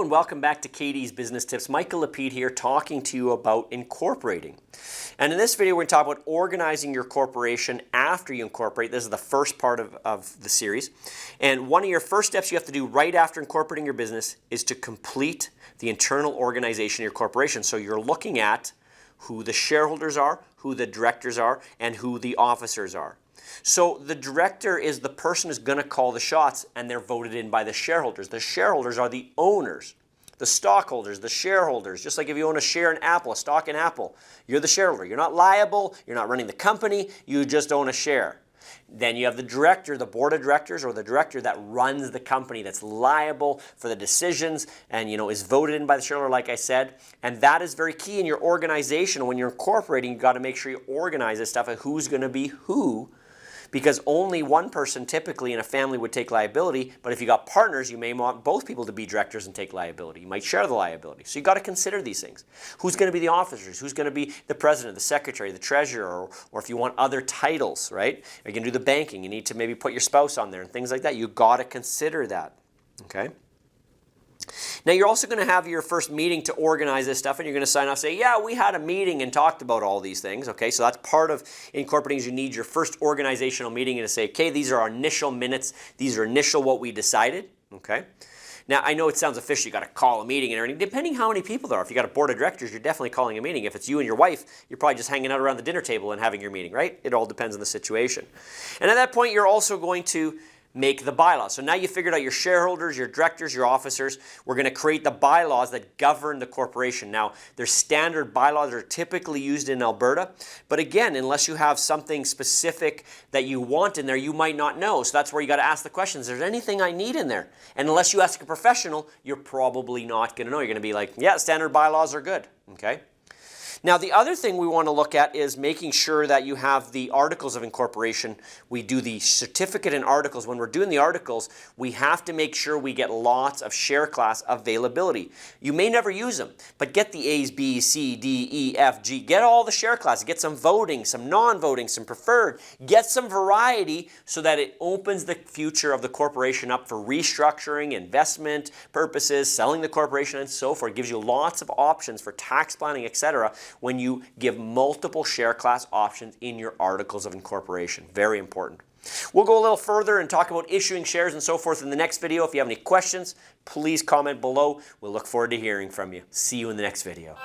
and welcome back to Katie's Business Tips. Michael Lapide here talking to you about incorporating. And in this video, we're going to talk about organizing your corporation after you incorporate. This is the first part of the series. And one of your first steps you have to do right after incorporating your business is to complete the internal organization of your corporation. So you're looking at who the shareholders are, who the directors are, and who the officers are. So the director is the person who's going to call the shots, and they're voted in by the shareholders. The shareholders are the owners, the stockholders, the shareholders. Just like if you own a share in Apple, a stock in Apple, you're the shareholder. You're not liable. You're not running the company. You just own a share. Then you have the director, the board of directors, or the director that runs the company, that's liable for the decisions and is voted in by the shareholder, like I said. And that is very key in your organization. When you're incorporating, you've got to make sure you organize this stuff and who's going to be who. Because only one person typically in a family would take liability, but if you got partners, you may want both people to be directors and take liability. You might share the liability. So you've got to consider these things. Who's going to be the officers? Who's going to be the president, the secretary, the treasurer, or if you want other titles, right? You can do the banking. You need to maybe put your spouse on there and things like that. You've got to consider that, okay? Now, you're also going to have your first meeting to organize this stuff, and you're going to sign off, say, yeah, we had a meeting and talked about all these things, okay? So that's part of incorporating. You need your first organizational meeting and to say, okay, these are our initial minutes. These are initial what we decided, okay? Now, I know it sounds official. You got to call a meeting and everything, depending how many people there are. If you got a board of directors, you're definitely calling a meeting. If it's you and your wife, you're probably just hanging out around the dinner table and having your meeting, right? It all depends on the situation. And at that point, you're also going to make the bylaws. So now you figured out your shareholders, your directors, your officers. We're going to create the bylaws that govern the corporation. Now, there's standard bylaws that are typically used in Alberta. But again, unless you have something specific that you want in there, you might not know. So that's where you got to ask the questions. Is there anything I need in there? And unless you ask a professional, you're probably not going to know. You're going to be like, yeah, standard bylaws are good. Okay? Now, the other thing we want to look at is making sure that you have the articles of incorporation. We do the certificate and articles. When we're doing the articles, we have to make sure we get lots of share class availability. You may never use them, but get the A's, B's, C, D, E, F, G. Get all the share classes. Get some voting, some non-voting, some preferred. Get some variety so that it opens the future of the corporation up for restructuring, investment purposes, selling the corporation, and so forth. It gives you lots of options for tax planning, etc., when you give multiple share class options in your articles of incorporation. Very important. We'll go a little further and talk about issuing shares and so forth in the next video. If you have any questions, please comment below. We'll look forward to hearing from you. See you in the next video.